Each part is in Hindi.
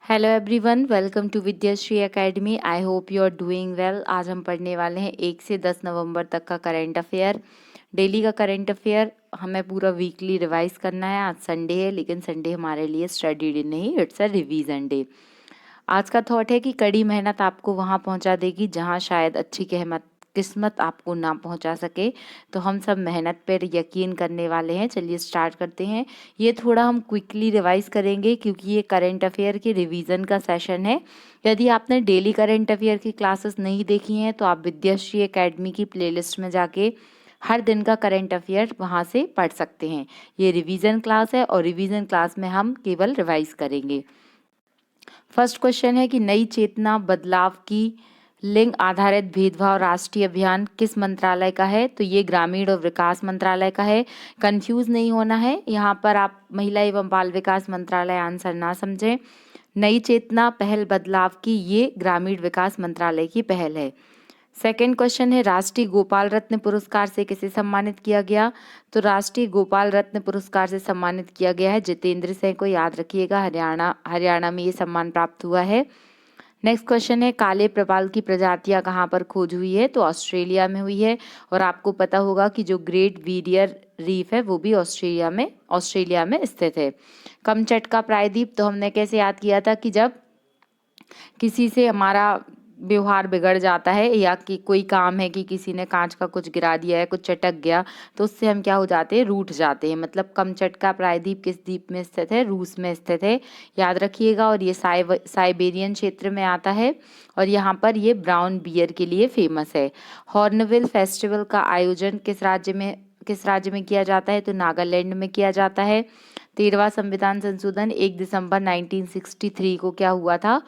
Hello everyone, welcome to Vidyashree Academy. I hope you are doing well. आज हम पढ़ने वाले हैं 1 से 10 नवंबर तक का करंट अफेयर। डेली का करंट अफेयर हमें पूरा वीकली रिवाइज करना है। आज संडे है, लेकिन संडे हमारे लिए स्टडी डे नहीं, इट्स अ रिवीजन डे। आज का थॉट है कि कड़ी मेहनत आपको वहाँ पहुँचा देगी जहाँ शायद अच्छी किस्मत आपको ना पहुंचा सके। तो हम सब मेहनत पर यकीन करने वाले हैं। चलिए स्टार्ट करते हैं। ये थोड़ा हम क्विकली रिवाइज करेंगे क्योंकि ये करंट अफेयर के रिवीजन का सेशन है। यदि आपने डेली करंट अफेयर की क्लासेस नहीं देखी हैं तो आप विद्याश्री एकेडमी की प्लेलिस्ट में जाके हर दिन का करंट अफेयर वहाँ से पढ़ सकते हैं। ये रिवीजन क्लास है और रिवीजन क्लास में हम केवल रिवाइज करेंगे। फर्स्ट क्वेश्चन है कि नई चेतना बदलाव की लिंग आधारित भेदभाव राष्ट्रीय अभियान किस मंत्रालय का है? तो ये ग्रामीण और विकास मंत्रालय का है। कंफ्यूज नहीं होना है, यहाँ पर आप महिला एवं बाल विकास मंत्रालय आंसर ना समझें। नई चेतना पहल बदलाव की ये ग्रामीण विकास मंत्रालय की पहल है। सेकेंड क्वेश्चन है राष्ट्रीय गोपाल रत्न पुरस्कार से किसे सम्मानित किया गया? तो राष्ट्रीय गोपाल रत्न पुरस्कार से सम्मानित किया गया है जितेंद्र सिंह को। याद रखिएगा, हरियाणा में ये सम्मान प्राप्त हुआ है। नेक्स्ट क्वेश्चन है काले प्रवाल की प्रजातियां कहाँ पर खोज हुई है? तो ऑस्ट्रेलिया में हुई है। और आपको पता होगा कि जो ग्रेट बैरियर रीफ है वो भी ऑस्ट्रेलिया में स्थित है। कमचट का प्रायद्वीप तो हमने कैसे याद किया था कि जब किसी से हमारा व्यवहार बिगड़ जाता है या कि कोई काम है कि किसी ने कांच का कुछ गिरा दिया है, कुछ चटक गया, तो उससे हम क्या हो जाते हैं, रूठ जाते हैं। मतलब कमचट का प्रायद्वीप किस द्वीप में स्थित है? रूस में स्थित है, याद रखिएगा। और ये साइबेरियन क्षेत्र में आता है और यहाँ पर ये ब्राउन बियर के लिए फेमस है। हॉर्नबिल फेस्टिवल का आयोजन किस राज्य में किया जाता है? तो नागालैंड में किया जाता है। 13वां संविधान संशोधन 1 दिसंबर 1963 को क्या हुआ था?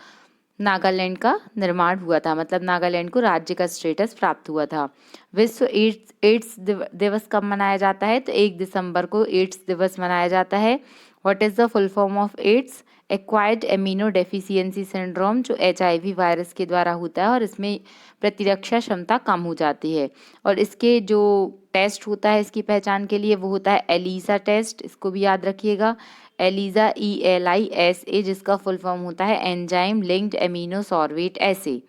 नागालैंड का निर्माण हुआ था, मतलब नागालैंड को राज्य का स्टेटस प्राप्त हुआ था। विश्व एड्स दिवस कब मनाया जाता है? तो 1 दिसंबर को एड्स दिवस मनाया जाता है। What is the full form of AIDS? Acquired amino deficiency syndrome, जो HIV वायरस के द्वारा होता है और इसमें प्रतिरक्षा क्षमता कम हो जाती है। और इसके जो टेस्ट होता है इसकी पहचान के लिए वो होता है एलिसा टेस्ट, इसको भी याद रखिएगा। एलिजा ELISA, जिसका फुल फॉर्म होता है एंजाइम लिंक्ड एमिनो सॉर्बेट एसे।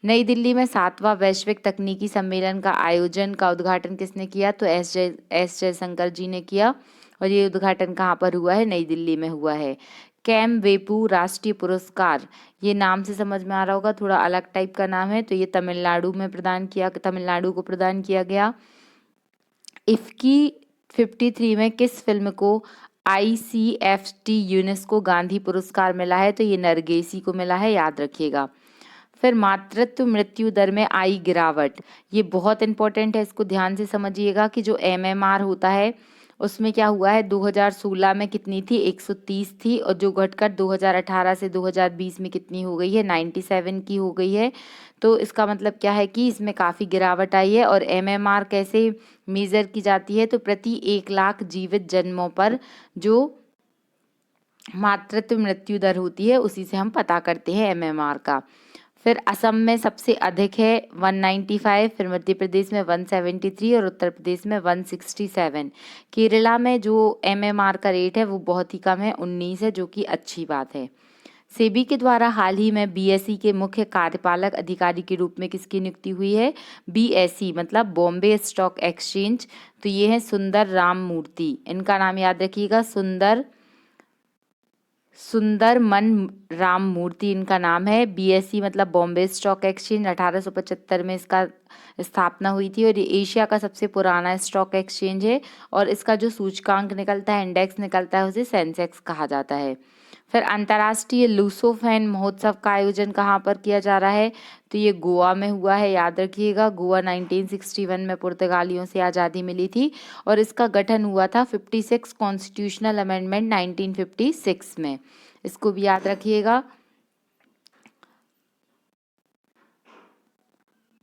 नई दिल्ली में 7वां वैश्विक तकनीकी सम्मेलन का उद्घाटन किसने किया? तो एस जयशंकर जी ने किया। और ये उद्घाटन कहाँ पर हुआ है? नई दिल्ली में हुआ है। कैम वेपू राष्ट्रीय पुरस्कार, ये नाम से समझ में आ रहा होगा, थोड़ा अलग टाइप का नाम है। तो ये तमिलनाडु को प्रदान किया गया। इफ्की 53 में किस फिल्म को ICFT यूनेस्को गांधी पुरस्कार मिला है? तो ये नरगिसी को मिला है, याद रखिएगा। फिर मातृत्व मृत्यु दर में आई गिरावट, ये बहुत इंपॉर्टेंट है, इसको ध्यान से समझिएगा कि जो MMR होता है उसमें क्या हुआ है। 2016 में कितनी थी? 130 थी, और जो घटकर 2018 से 2020 में कितनी हो गई है? 97 की हो गई है। तो इसका मतलब क्या है कि इसमें काफ़ी गिरावट आई है। और MMR कैसे मेज़र की जाती है? तो प्रति 1 लाख जीवित जन्मों पर जो मातृत्व मृत्यु दर होती है उसी से हम पता करते हैं MMR का। फिर असम में सबसे अधिक है 195, फिर मध्य प्रदेश में 173 और उत्तर प्रदेश में 167। केरला में जो MMR का रेट है वो बहुत ही कम है, 19 है, जो कि अच्छी बात है। सेबी के द्वारा हाल ही में BSE के मुख्य कार्यपालक अधिकारी के रूप में किसकी नियुक्ति हुई है? BSE मतलब बॉम्बे स्टॉक एक्सचेंज। तो ये है सुंदर राम मूर्ति, इनका नाम याद रखिएगा, सुंदर मन राम मूर्ति इनका नाम है। BSE मतलब बॉम्बे स्टॉक एक्सचेंज 1875 में इसका स्थापना हुई थी और ये एशिया का सबसे पुराना स्टॉक एक्सचेंज है। और इसका जो सूचकांक निकलता है, इंडेक्स निकलता है, उसे सेंसेक्स कहा जाता है। फिर अंतर्राष्ट्रीय लूसोफेन महोत्सव का आयोजन कहाँ पर किया जा रहा है? तो ये गोवा में हुआ है, याद रखिएगा। गोवा 1961 में पुर्तगालियों से आज़ादी मिली थी और इसका गठन हुआ था 56 कॉन्स्टिट्यूशनल अमेंडमेंट 1956 में, इसको भी याद रखिएगा।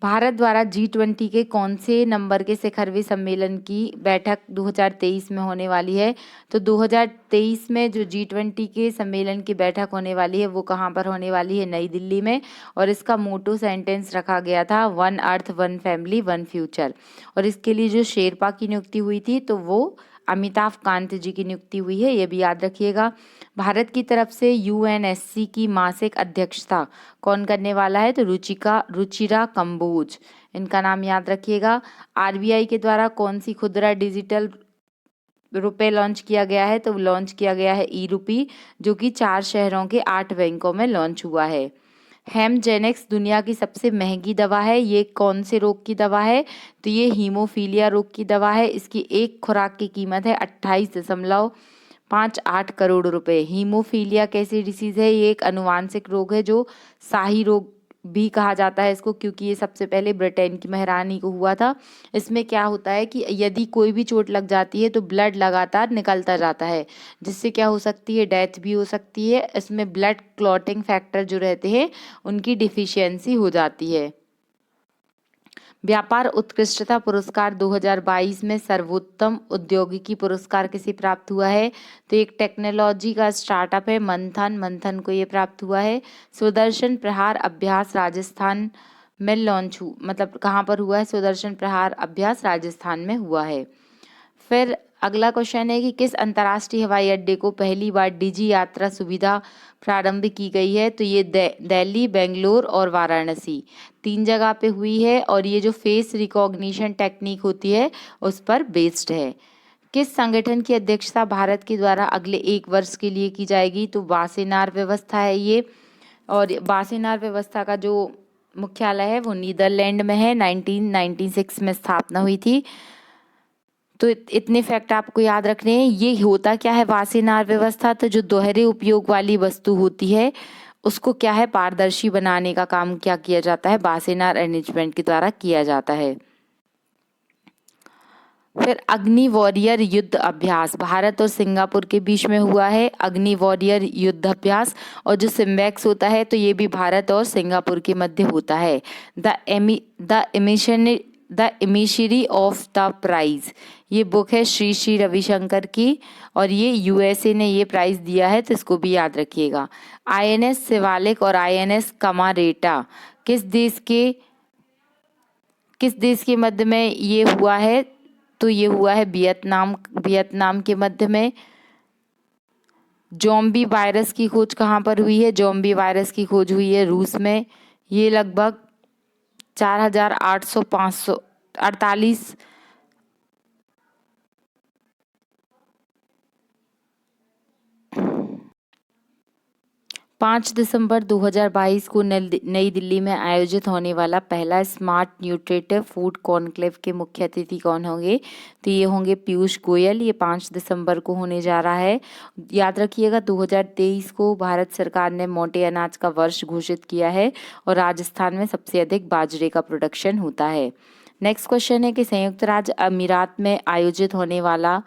भारत द्वारा G20 के कौन से नंबर के शिखरवे सम्मेलन की बैठक 2023 में होने वाली है? तो 2023 में जो G20 के सम्मेलन की बैठक होने वाली है वो कहाँ पर होने वाली है? नई दिल्ली में। और इसका मोटो सेंटेंस रखा गया था 1 अर्थ 1 फैमिली 1 फ्यूचर। और इसके लिए जो शेरपा की नियुक्ति हुई थी तो वो अमिताभ कांत जी की नियुक्ति हुई है, ये भी याद रखिएगा। भारत की तरफ से यूएनएससी की मासिक अध्यक्षता कौन करने वाला है, तो रुचिरा कंबोज, इनका नाम याद रखिएगा। आरबीआई के द्वारा कौन सी खुदरा डिजिटल रुपए लॉन्च किया गया है, तो लॉन्च किया गया है ई रूपी, जो कि 4 शहरों के 8 बैंकों में लॉन्च हुआ है। हेमजेनेक्स दुनिया की सबसे महंगी दवा है, ये कौन से रोग की दवा है, तो ये हीमोफीलिया रोग की दवा है। इसकी एक खुराक की कीमत है 28.58 करोड़ रुपए। हीमोफीलिया कैसी डिसीज है, ये एक अनुवांशिक रोग है जो शाही रोग भी कहा जाता है इसको, क्योंकि ये सबसे पहले ब्रिटेन की महारानी को हुआ था। इसमें क्या होता है कि यदि कोई भी चोट लग जाती है तो ब्लड लगातार निकलता जाता है, जिससे क्या हो सकती है, डेथ भी हो सकती है। इसमें ब्लड क्लॉटिंग फैक्टर जो रहते हैं उनकी डिफिशियंसी हो जाती है। व्यापार उत्कृष्टता पुरस्कार 2022 में सर्वोत्तम औद्योगिकी पुरस्कार किसे प्राप्त हुआ है, तो एक टेक्नोलॉजी का स्टार्टअप है मंथन को ये प्राप्त हुआ है। सुदर्शन प्रहार अभ्यास राजस्थान में लॉन्च मतलब कहाँ पर हुआ है, सुदर्शन प्रहार अभ्यास राजस्थान में हुआ है। फिर अगला क्वेश्चन है कि किस अंतर्राष्ट्रीय हवाई अड्डे को पहली बार डिजी यात्रा सुविधा प्रारंभ की गई है, तो ये दिल्ली, बेंगलोर और वाराणसी, 3 जगह पे हुई है। और ये जो फेस रिकॉग्निशन टेक्निक होती है उस पर बेस्ड है। किस संगठन की अध्यक्षता भारत के द्वारा अगले 1 वर्ष के लिए की जाएगी, तो वासेनार व्यवस्था है ये। और वासेनार व्यवस्था का जो मुख्यालय है वो नीदरलैंड में है, 1996 में स्थापना हुई थी। तो इतने फैक्ट आपको याद रखने हैं। ये होता क्या है वासेनार व्यवस्था, तो जो दोहरे उपयोग वाली वस्तु होती है उसको क्या है पारदर्शी बनाने का काम क्या किया जाता है, वासेनार अरेंजमेंट के द्वारा किया जाता है। फिर अग्नि वॉरियर युद्ध अभ्यास भारत और सिंगापुर के बीच में हुआ है, अग्नि वॉरियर युद्ध अभ्यास। और जो सिम्बैक्स होता है तो ये भी भारत और सिंगापुर के मध्य होता है। द इमिशरी ऑफ द प्राइज, ये बुक है श्री श्री रविशंकर की, और ये यूएसए ने ये प्राइज दिया है, तो इसको भी याद रखिएगा। आईएनएस शिवालिक और आईएनएस कमारेटा किस देश के मध्य में ये हुआ है, तो ये हुआ है वियतनाम के मध्य में। ज़ॉम्बी वायरस की खोज कहाँ पर हुई है, ज़ॉम्बी वायरस की खोज हुई है रूस में। ये लगभग 4848 5 दिसंबर 2022 को नई दिल्ली में आयोजित होने वाला पहला स्मार्ट न्यूट्रिटिव फूड कॉन्क्लेव के मुख्य अतिथि कौन होंगे, तो ये होंगे पीयूष गोयल। ये 5 दिसंबर को होने जा रहा है। याद रखिएगा 2023 को भारत सरकार ने मोटे अनाज का वर्ष घोषित किया है और राजस्थान में सबसे अधिक बाजरे का प्रोडक्शन होता है। नेक्स्ट क्वेश्चन है कि संयुक्त राज्य अमीरात में आयोजित होने वाला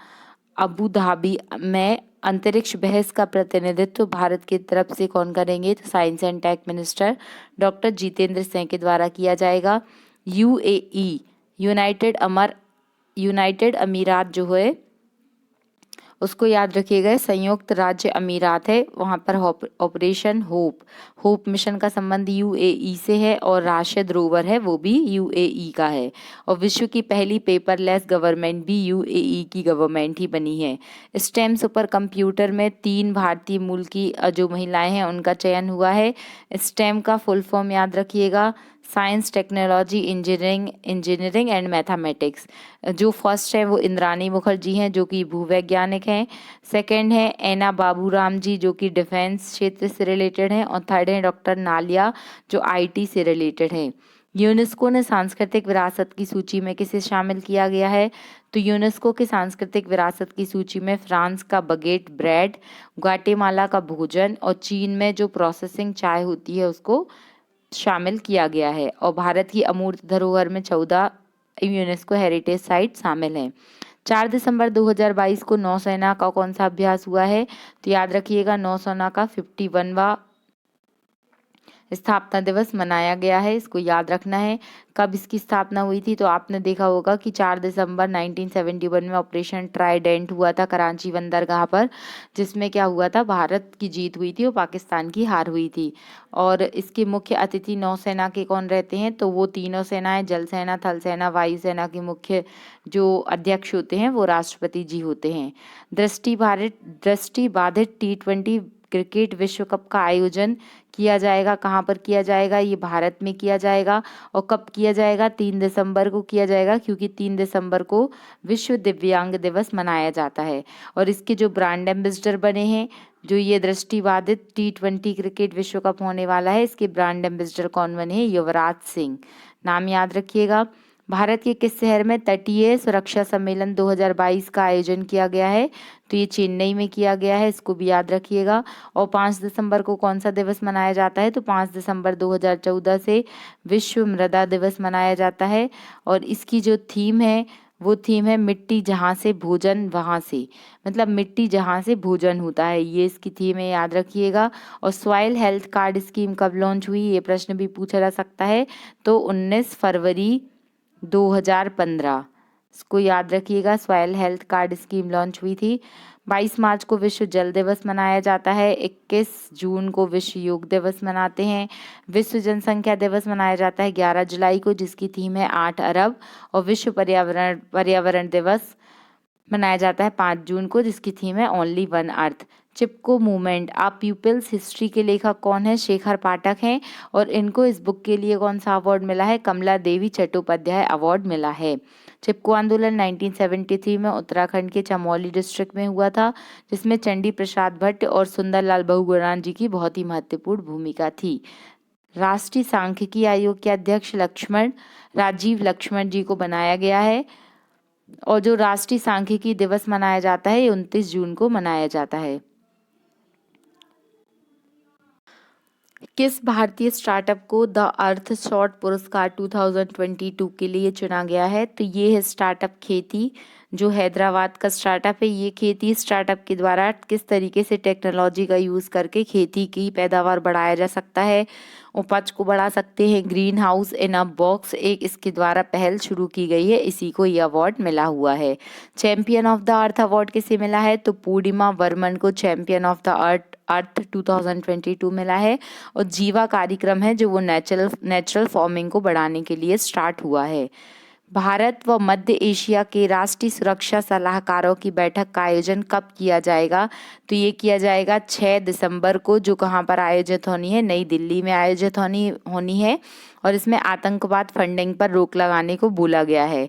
अबू धाबी में अंतरिक्ष बहस का प्रतिनिधित्व भारत की तरफ से कौन करेंगे, तो science and tech minister doctor Jitendra Singh के द्वारा किया जाएगा। यूएई यूनाइटेड अमीरात जो है उसको याद रखिएगा, संयुक्त राज्य अमीरात है, वहाँ पर ऑपरेशन होप मिशन का संबंध यूएई से है, और राशिद रोवर है वो भी यूएई का है। और विश्व की पहली पेपरलेस गवर्नमेंट भी यूएई की गवर्नमेंट ही बनी है। स्टेम सुपर कंप्यूटर में 3 भारतीय मूल की जो महिलाएं हैं उनका चयन हुआ है। स्टेम का फुल फॉर्म याद रखिएगा, science, technology, engineering and mathematics. जो फर्स्ट है वो इंद्रानी मुखर्जी हैं जो कि भूवैज्ञानिक हैं। सेकंड है एना बाबूराम जी जो कि डिफेंस क्षेत्र से रिलेटेड हैं, और थर्ड है डॉक्टर नालिया जो आईटी से रिलेटेड हैं। यूनेस्को ने सांस्कृतिक विरासत की सूची में किसे शामिल किया गया है, तो यूनेस्को की सांस्कृतिक विरासत की सूची में फ्रांस का बगेट ब्रेड, ग्वाटेमाला का भोजन और चीन में जो प्रोसेसिंग चाय होती है उसको शामिल किया गया है। और भारत की अमूर्त धरोहर में 14 यूनेस्को हेरिटेज साइट शामिल हैं। 4 दिसंबर 2022 को नौसेना का कौन सा अभ्यास हुआ है, तो याद रखिएगा नौसेना का 51वां स्थापना दिवस मनाया गया है, इसको याद रखना है। कब इसकी स्थापना हुई थी, तो आपने देखा होगा कि 4 दिसंबर 1971 में ऑपरेशन ट्राइडेंट हुआ था कराची बंदरगाह पर, जिसमें क्या हुआ था, भारत की जीत हुई थी और पाकिस्तान की हार हुई थी। और इसके मुख्य अतिथि नौसेना के कौन रहते हैं, तो वो तीनों सेनाएं, जल सेना, थल सेना, वायुसेना के मुख्य जो अध्यक्ष होते हैं वो राष्ट्रपति जी होते हैं। दृष्टिबाधित T20 क्रिकेट विश्व कप का आयोजन किया जाएगा, कहाँ पर किया जाएगा, ये भारत में किया जाएगा। और कब किया जाएगा, 3 दिसंबर को किया जाएगा, क्योंकि 3 दिसंबर को विश्व दिव्यांग दिवस मनाया जाता है। और इसके जो ब्रांड एम्बेसडर बने हैं, जो ये दृष्टिबाधित T20 क्रिकेट विश्व कप होने वाला है, इसके ब्रांड एम्बेसडर कौन बने हैं, युवराज सिंह। नाम याद रखिएगा। भारत के किस शहर में तटीय सुरक्षा सम्मेलन 2022 का आयोजन किया गया है, तो ये चेन्नई में किया गया है, इसको भी याद रखिएगा। और 5 दिसंबर को कौन सा दिवस मनाया जाता है, तो 5 दिसंबर 2014 से विश्व मृदा दिवस मनाया जाता है। और इसकी जो थीम है, वो थीम है मिट्टी जहाँ से भोजन वहाँ से, मतलब मिट्टी जहाँ से भोजन होता है, ये इसकी थीम है, याद रखिएगा। और सॉइल हेल्थ कार्ड स्कीम कब लॉन्च हुई, ये प्रश्न भी पूछा जा सकता है, तो 19 फरवरी 2015, इसको याद रखिएगा। Soil health card scheme launch हुई थी। 22 मार्च को विश्व जल दिवस मनाया जाता है। 21 जून को विश्व योग दिवस मनाते हैं। विश्व जनसंख्या दिवस मनाया जाता है 11 जुलाई को, जिसकी थीम है 8 अरब। और विश्व पर्यावरण दिवस मनाया जाता है 5 जून को, जिसकी थीम है ओनली वन अर्थ। चिपको मूवमेंट आ पीपल्स हिस्ट्री के लेखक कौन है, शेखर पाठक हैं। और इनको इस बुक के लिए कौन सा अवार्ड मिला है, कमला देवी चट्टोपाध्याय अवार्ड मिला है। चिपको आंदोलन 1973 में उत्तराखंड के चमोली डिस्ट्रिक्ट में हुआ था, जिसमें चंडी प्रसाद भट्ट और सुंदरलाल बहुगुणा जी की बहुत ही महत्वपूर्ण भूमिका थी। राष्ट्रीय सांख्यिकी आयोग के अध्यक्ष राजीव लक्ष्मण जी को बनाया गया है। और जो राष्ट्रीय सांख्यिकी दिवस मनाया जाता है, ये 29 जून को मनाया जाता है। किस भारतीय स्टार्टअप को द अर्थ शॉट पुरस्कार 2022 के लिए चुना गया है, तो ये है स्टार्टअप खेती, जो हैदराबाद का स्टार्टअप है। ये खेती स्टार्टअप के द्वारा किस तरीके से टेक्नोलॉजी का यूज़ करके खेती की पैदावार बढ़ाया जा सकता है, उपज को बढ़ा सकते हैं। Green house in a box एक इसके द्वारा पहल शुरू की गई है, इसी को ये अवार्ड मिला हुआ है। Champion of the earth award किसे मिला है, तो पूर्णिमा वर्मन को चैंपियन ऑफ द अर्थ 2022 मिला है। और जीवा कार्यक्रम है, जो वो नेचुरल फार्मिंग को बढ़ाने के लिए स्टार्ट हुआ है। भारत व मध्य एशिया के राष्ट्रीय सुरक्षा सलाहकारों की बैठक का आयोजन कब किया जाएगा, तो ये किया जाएगा 6 दिसंबर को, जो कहाँ पर आयोजित होनी है, नई दिल्ली में आयोजित होनी है। और इसमें आतंकवाद फंडिंग पर रोक लगाने को बोला गया है।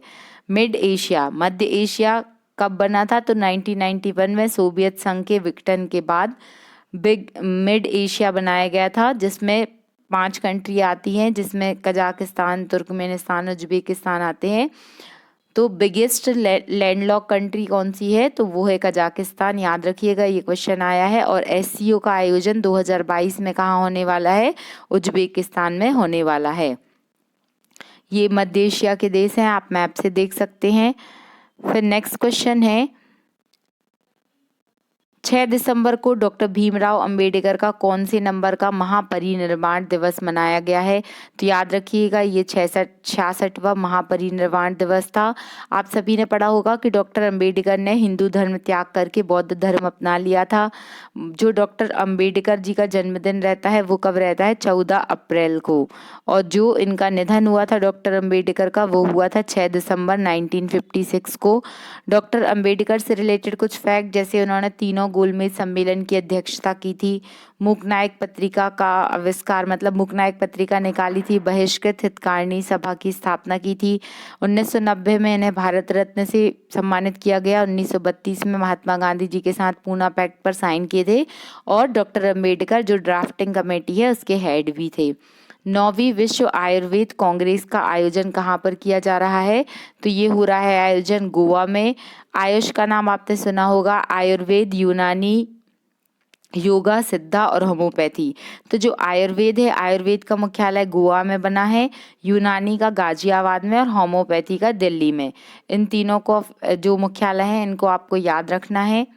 मध्य एशिया कब बना था, तो 1991 में सोवियत संघ के विघटन के बाद मिड एशिया बनाया गया था, जिसमें 5 कंट्री आती हैं, जिसमें कजाकिस्तान, तुर्कमेनिस्तान, उज्बेकिस्तान आते हैं। तो बिगेस्ट लैंडलॉक कंट्री कौन सी है, तो वो है कजाकिस्तान, याद रखिएगा, ये क्वेश्चन आया है। और SCO का आयोजन 2022 में कहाँ होने वाला है, उज्बेकिस्तान में होने वाला है। ये मध्य एशिया के देश हैं, आप मैप से देख सकते हैं। फिर नेक्स्ट क्वेश्चन है, 6 दिसंबर को डॉक्टर भीमराव अंबेडकर का कौन से नंबर का महापरिनिर्वाण दिवस मनाया गया है, तो याद रखिएगा, ये 66वां महापरिनिर्वाण दिवस था। आप सभी ने पढ़ा होगा कि डॉक्टर अंबेडकर ने हिंदू धर्म त्याग करके बौद्ध धर्म अपना लिया था। जो डॉक्टर अंबेडकर जी का जन्मदिन रहता है, वो कब रहता है, 14 अप्रैल को। और जो इनका निधन हुआ था डॉक्टर अंबेडकर का, वो हुआ था 6 दिसंबर 1956 को। डॉक्टर अंबेडकर से रिलेटेड कुछ फैक्ट, जैसे उन्होंने तीनों गोलमेज सम्मेलन की अध्यक्षता की थी। मूकनायक पत्रिका का आविष्कार, मतलब मूकनायक पत्रिका निकाली थी। बहिष्कृत हितकारिणी सभा की स्थापना की थी। 1990 में इन्हें भारत रत्न से सम्मानित किया गया। 1932 में महात्मा गांधी जी के साथ पूना पैक्ट पर साइन किए थे। और डॉक्टर अंबेडकर जो ड्राफ्टिंग कमेटी है, उसके हेड भी थे। 9वीं विश्व आयुर्वेद कांग्रेस का आयोजन कहाँ पर किया जा रहा है, तो ये हो रहा है आयोजन गोवा में। आयुष का नाम आपने सुना होगा, आयुर्वेद, यूनानी, योगा, सिद्धा और होम्योपैथी। तो जो आयुर्वेद है, आयुर्वेद का मुख्यालय गोवा में बना है, यूनानी का गाजियाबाद में और होम्योपैथी का दिल्ली में। इन तीनों को जो मुख्यालय है, इनको आपको याद रखना है।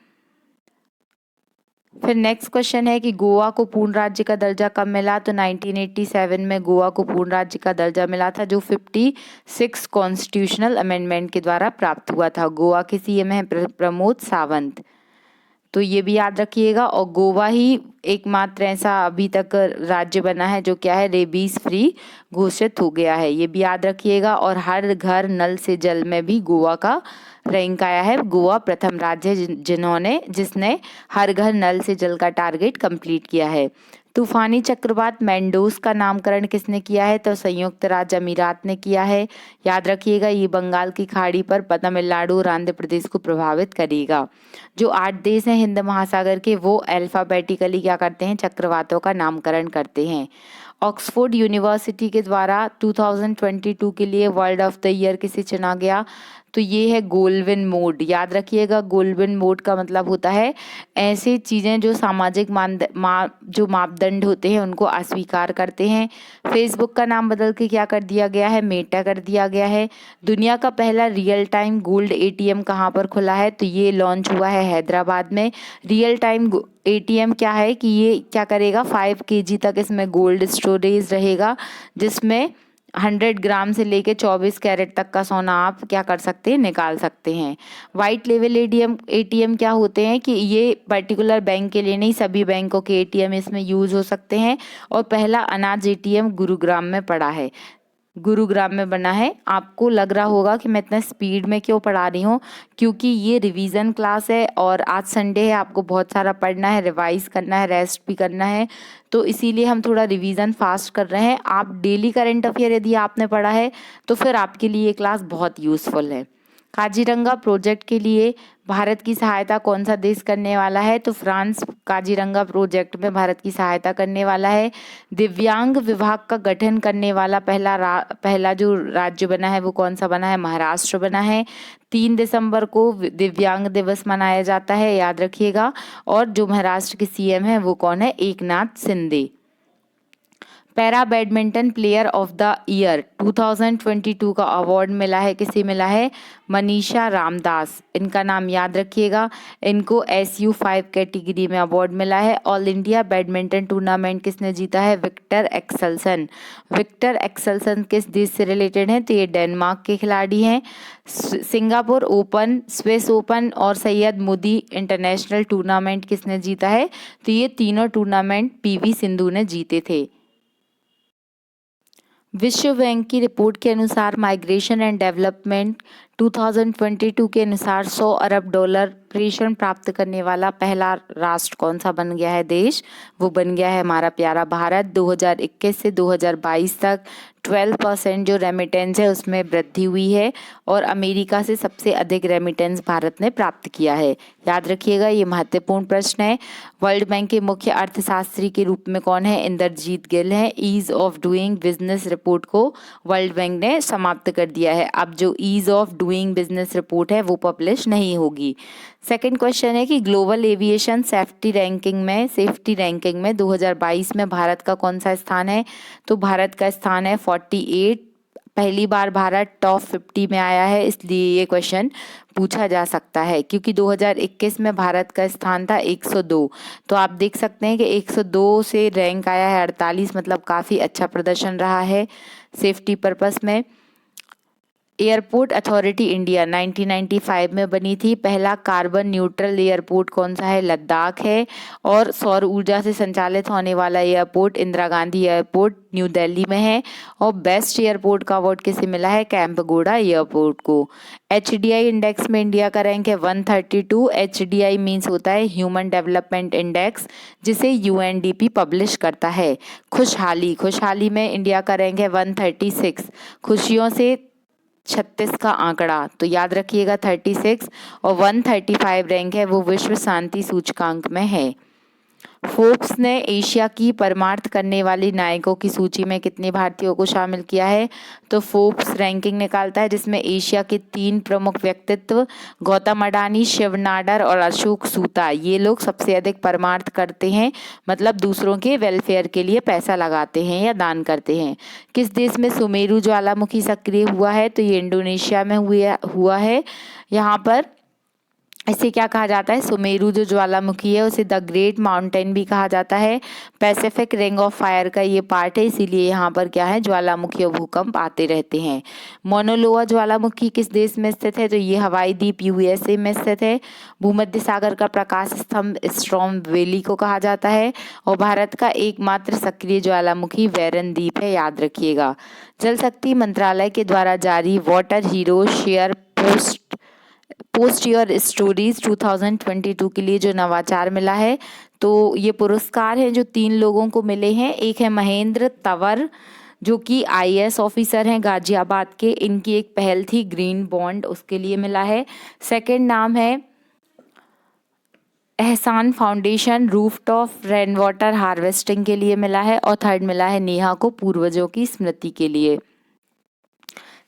फिर नेक्स्ट क्वेश्चन है कि गोवा को पूर्ण राज्य का दर्जा कब मिला? तो 1987 में गोवा को पूर्ण राज्य का दर्जा मिला था, जो 56 कॉन्स्टिट्यूशनल अमेंडमेंट के द्वारा प्राप्त हुआ था। गोवा के सीएम हैं प्रमोद सावंत, तो ये भी याद रखिएगा। और गोवा ही एकमात्र ऐसा अभी तक राज्य बना है जो क्या है, रेबीज फ्री घोषित हो गया है, ये भी याद रखिएगा। और हर घर नल से जल में भी गोवा का रैंक आया है। गोवा प्रथम राज्य है जिसने हर घर नल से जल का टारगेट कंप्लीट किया है। तूफानी चक्रवात मैंडोस का नामकरण किसने किया है? तो संयुक्त राज्य अमीरात ने किया है। याद रखिएगा, ये बंगाल की खाड़ी पर तमिलनाडु और आंध्र प्रदेश को प्रभावित करेगा। जो 8 देश हैं हिंद महासागर के, वो अल्फाबेटिकली क्या करते हैं, चक्रवातों का नामकरण करते हैं। ऑक्सफोर्ड यूनिवर्सिटी के द्वारा 2022 के लिए वर्ल्ड ऑफ द ईयर किसे चुना गया? तो ये है गोल्डविन मोड। याद रखिएगा, गोल्डविन मोड का मतलब होता है ऐसी चीज़ें जो सामाजिक जो मापदंड होते हैं उनको अस्वीकार करते हैं। फेसबुक का नाम बदल के क्या कर दिया गया है? मेटा कर दिया गया है। दुनिया का पहला रियल टाइम गोल्ड एटीएम कहाँ पर खुला है? तो ये लॉन्च हुआ है हैदराबाद में। रियल टाइम एटीएम क्या है कि ये क्या करेगा, 5 kg तक इसमें गोल्ड स्टोरेज रहेगा, जिसमें 100 ग्राम से लेके 24 कैरेट तक का सोना आप क्या कर सकते हैं, निकाल सकते हैं। वाइट लेवल एटीएम क्या होते हैं कि ये पर्टिकुलर बैंक के लिए नहीं, सभी बैंकों के एटीएम इसमें यूज हो सकते हैं। और पहला अनाज एटीएम गुरुग्राम में पड़ा है, गुरुग्राम में बना है। आपको लग रहा होगा कि मैं इतना स्पीड में क्यों पढ़ा रही हूँ, क्योंकि ये रिवीजन क्लास है और आज संडे है, आपको बहुत सारा पढ़ना है, रिवाइज करना है, रेस्ट भी करना है, तो इसीलिए हम थोड़ा रिवीजन फास्ट कर रहे हैं। आप डेली करंट अफेयर यदि आपने पढ़ा है तो फिर आपके लिए ये क्लास बहुत यूज़फुल है। काजीरंगा प्रोजेक्ट के लिए भारत की सहायता कौन सा देश करने वाला है? तो फ्रांस काजीरंगा प्रोजेक्ट में भारत की सहायता करने वाला है। दिव्यांग विभाग का गठन करने वाला पहला जो राज्य बना है वो कौन सा बना है? महाराष्ट्र बना है। 3 दिसंबर को दिव्यांग दिवस मनाया जाता है, याद रखिएगा। और जो महाराष्ट्र के सीएम है वो कौन है? Eknath Shinde. Para badminton player of the year 2022 का अवार्ड मिला है, किसे मिला है? मनीषा रामदास, इनका नाम याद रखिएगा। इनको SU5 कैटेगरी में अवार्ड मिला है। ऑल इंडिया बैडमिंटन टूर्नामेंट किसने जीता है? Victor Axelsen. विक्टर एक्सेल्सन किस देश से रिलेटेड हैं? तो ये डेनमार्क के खिलाड़ी हैं। सिंगापुर ओपन, स्विस ओपन और सैयद मोदी इंटरनेशनल टूर्नामेंट किसने जीता है? तो ये तीनों टूर्नामेंट PV सिंधु ने जीते थे। विश्व बैंक की रिपोर्ट के अनुसार माइग्रेशन एंड डेवलपमेंट 2022 के अनुसार $100 अरब प्रेषण प्राप्त करने वाला पहला राष्ट्र कौन सा बन गया है देश? वो बन गया है हमारा प्यारा भारत। 2021 से 2022 तक 12% जो रेमिटेंस है उसमें वृद्धि हुई है और अमेरिका से सबसे अधिक रेमिटेंस भारत ने प्राप्त किया है। याद रखिएगा, ये महत्वपूर्ण प्रश्न है। वर्ल्ड बैंक के मुख्य अर्थशास्त्री के रूप में कौन है? इंद्रजीत गिल है। Ease of doing business report को वर्ल्ड बैंक ने समाप्त कर दिया है। अब जो ease of doing business report है वो पब्लिश नहीं होगी। सेकंड क्वेश्चन है कि ग्लोबल एविएशन सेफ्टी रैंकिंग में 2022 में भारत का कौन सा स्थान है? तो भारत का स्थान है 48। पहली बार भारत टॉप 50 में आया है, इसलिए ये क्वेश्चन पूछा जा सकता है, क्योंकि 2021 में भारत का स्थान था 102। तो आप देख सकते हैं कि 102 से रैंक आया है 48, मतलब काफ़ी अच्छा प्रदर्शन रहा है सेफ्टी पर्पस में। एयरपोर्ट अथॉरिटी इंडिया 1995 में बनी थी। पहला कार्बन न्यूट्रल एयरपोर्ट कौन सा है? लद्दाख है। और सौर ऊर्जा से संचालित होने वाला airport Indira Gandhi airport new Delhi में है। और बेस्ट एयरपोर्ट का अवार्ड किसे मिला है? कैंपगोड़ा एयरपोर्ट को। HDI इंडेक्स में इंडिया का रैंक है 132। HDI मीन्स होता है ह्यूमन डेवलपमेंट इंडेक्स, जिसे UNDP पब्लिश करता है। खुशहाली में इंडिया का रैंक है 136। खुशियों से 36 का आंकड़ा, तो याद रखिएगा 36। और 135 रैंक है वो विश्व शांति सूचकांक में है। फोर्ब्स ने एशिया की परमार्थ करने वाली नायकों की सूची में कितने भारतीयों को शामिल किया है? तो फोर्ब्स रैंकिंग निकालता है जिसमें एशिया के 3 प्रमुख व्यक्तित्व गौतम अडानी, शिव नाडर और अशोक सूता, ये लोग सबसे अधिक परमार्थ करते हैं, मतलब दूसरों के वेलफेयर के लिए पैसा लगाते हैं या दान करते हैं। किस देश में सुमेरु ज्वालामुखी सक्रिय हुआ है? तो ये इंडोनेशिया में हुआ है। यहाँ पर इसे क्या कहा जाता है, सुमेरु जो ज्वालामुखी है उसे द ग्रेट माउंटेन भी कहा जाता है। पैसिफिक रिंग ऑफ फायर का ये पार्ट है, इसीलिए यहाँ पर क्या है, ज्वालामुखी और भूकंप आते रहते हैं। मोनोलोआ ज्वालामुखी किस देश में स्थित है, तो ये हवाई द्वीप यूएसए में स्थित है। भूमध्य सागर का प्रकाश स्तंभ स्ट्रॉम वैली को कहा जाता है। और भारत का एकमात्र सक्रिय ज्वालामुखी वैरन द्वीप है, याद रखिएगा। जल शक्ति मंत्रालय के द्वारा जारी water hero share post your stories 2022 के लिए जो नवाचार मिला है, तो ये पुरस्कार हैं जो 3 लोगों को मिले हैं। एक है महेंद्र तंवर जो कि आईएएस ऑफिसर हैं गाजियाबाद के, इनकी एक पहल थी ग्रीन बॉन्ड, उसके लिए मिला है। सेकंड नाम है एहसान foundation rooftop rain water harvesting के लिए मिला है। और थर्ड मिला है नेहा को पूर्वजों की स्मृति के लिए।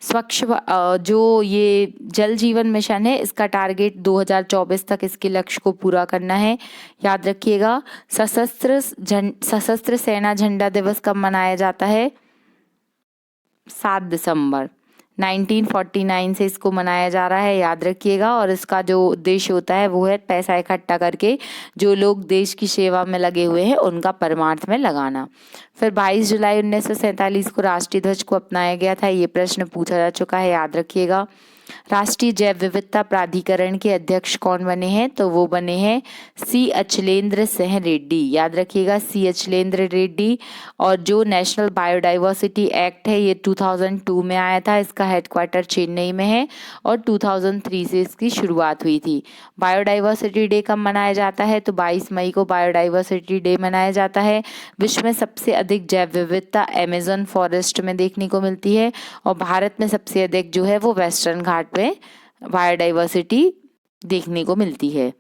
जो ये जल जीवन मिशन है, इसका टारगेट 2024 तक इसके लक्ष्य को पूरा करना है, याद रखिएगा। सशस्त्र सेना झंडा दिवस कब मनाया जाता है, 7 दिसंबर 1949 से इसको मनाया जा रहा है, याद रखिएगा। और इसका जो उद्देश्य होता है वो है पैसा इकट्ठा करके जो लोग देश की सेवा में लगे हुए हैं उनका परमार्थ में लगाना। फिर 22 जुलाई 1947 को राष्ट्रीय ध्वज को अपनाया गया था, ये प्रश्न पूछा जा चुका है, याद रखिएगा। राष्ट्रीय जैव विविधता प्राधिकरण के अध्यक्ष कौन बने हैं, तो वो बने हैं सी अचलेंद्र सिंह रेड्डी, याद रखिएगा, सी अचलेंद्र रेड्डी। और जो नेशनल बायोडाइवर्सिटी एक्ट है ये 2002 में आया था, इसका हेडक्वार्टर चेन्नई में है और 2003 से इसकी शुरुआत हुई थी। बायोडाइवर्सिटी डे कब मनाया जाता है, तो 22 मई को बायोडाइवर्सिटी डे मनाया जाता है। विश्व में सबसे अधिक जैव विविधता अमेज़न फॉरेस्ट में देखने को मिलती है और भारत में सबसे अधिक जो है वो वेस्टर्न घाट में बायोडाइवर्सिटी देखने को मिलती है।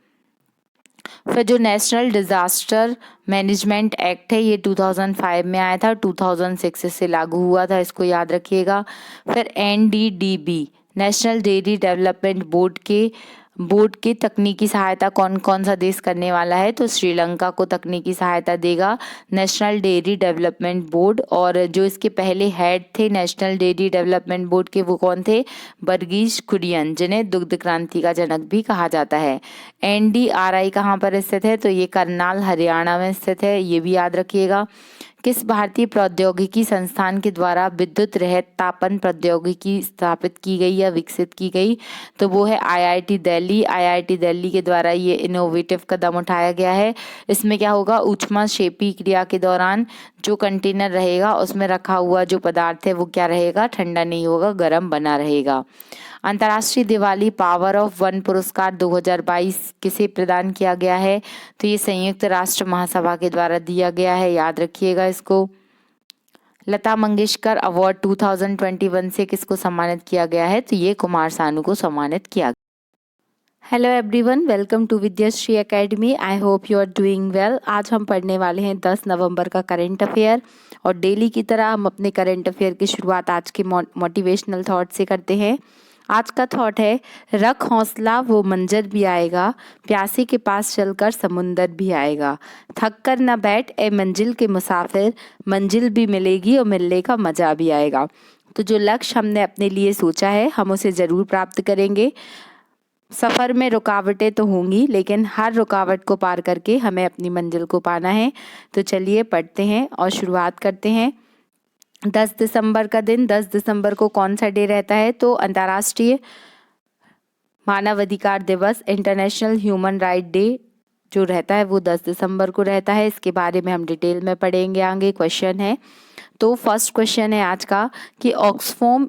फिर जो नेशनल डिजास्टर मैनेजमेंट एक्ट है ये 2005 में आया था, 2006 से लागू हुआ था, इसको याद रखिएगा। फिर NDDB national dairy development board के तकनीकी सहायता कौन कौन सा देश करने वाला है, तो श्रीलंका को तकनीकी सहायता देगा नेशनल डेयरी डेवलपमेंट बोर्ड। और जो इसके पहले हेड थे नेशनल डेयरी डेवलपमेंट बोर्ड के, वो कौन थे, वर्गीज कुरियन, जिन्हें दुग्ध क्रांति का जनक भी कहा जाता है। एनडीआरआई कहाँ पर स्थित है, तो ये करनाल हरियाणा में स्थित है, ये भी याद रखिएगा। किस भारतीय प्रौद्योगिकी संस्थान के द्वारा विद्युत रहित तापन प्रौद्योगिकी स्थापित की गई या विकसित की गई, तो वो है आईआईटी दिल्ली। आईआईटी दिल्ली के द्वारा ये इनोवेटिव कदम उठाया गया है। इसमें क्या होगा, ऊष्माक्षेपी क्रिया के दौरान जो कंटेनर रहेगा उसमें रखा हुआ जो पदार्थ है वो क्या रहेगा, ठंडा नहीं होगा, गर्म बना रहेगा। अंतर्राष्ट्रीय दिवाली पावर ऑफ वन पुरस्कार 2022 किसे प्रदान किया गया है, तो ये संयुक्त राष्ट्र महासभा के द्वारा दिया गया है, याद रखिएगा इसको। लता मंगेशकर अवार्ड 2021 से किसको सम्मानित किया गया है, तो ये कुमार सानू को सम्मानित किया गया। Hello everyone, welcome to Vidyashree Academy. I hope you are doing well. आज हम पढ़ने वाले हैं 10 नवंबर का करंट अफेयर और डेली की तरह हम अपने करंट अफेयर की शुरुआत आज के मोटिवेशनल थॉट से करते हैं। आज का थॉट है, रख हौसला वो मंजर भी आएगा, प्यासे के पास चलकर समुंदर भी आएगा, थक कर न बैठ ए मंजिल के मुसाफिर, मंजिल भी मिलेगी और मिलने का मजा भी आएगा। तो जो लक्ष्य हमने अपने लिए सोचा है हम उसे ज़रूर प्राप्त करेंगे। सफ़र में रुकावटें तो होंगी लेकिन हर रुकावट को पार करके हमें अपनी मंजिल को पाना है। तो चलिए पढ़ते हैं और शुरुआत करते हैं। 10 दिसंबर का दिन, 10 दिसंबर को कौन सा डे रहता है, तो अंतर्राष्ट्रीय मानवाधिकार दिवस, इंटरनेशनल ह्यूमन राइट डे जो रहता है वो 10 दिसंबर को रहता है। इसके बारे में हम डिटेल में पढ़ेंगे आगे। क्वेश्चन है, तो फर्स्ट क्वेश्चन है आज का कि ऑक्सफोम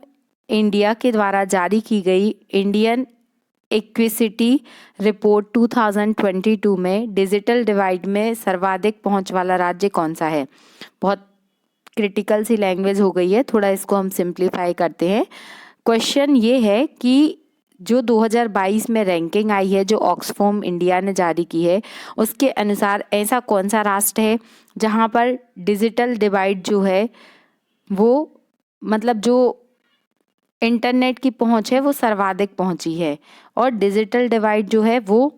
इंडिया के द्वारा जारी की गई इंडियन इक्विसिटी रिपोर्ट 2022 में डिजिटल डिवाइड में सर्वाधिक पहुंच वाला राज्य कौन सा है। बहुत क्रिटिकल सी लैंग्वेज हो गई है, थोड़ा इसको हम सिंप्लीफाई करते हैं। क्वेश्चन ये है कि जो 2022 में रैंकिंग आई है जो ऑक्सफोम इंडिया ने जारी की है उसके अनुसार ऐसा कौन सा राष्ट्र है जहां पर डिजिटल डिवाइड जो है वो मतलब जो इंटरनेट की पहुंच है वो सर्वाधिक पहुंची है और डिजिटल डिवाइड जो है वो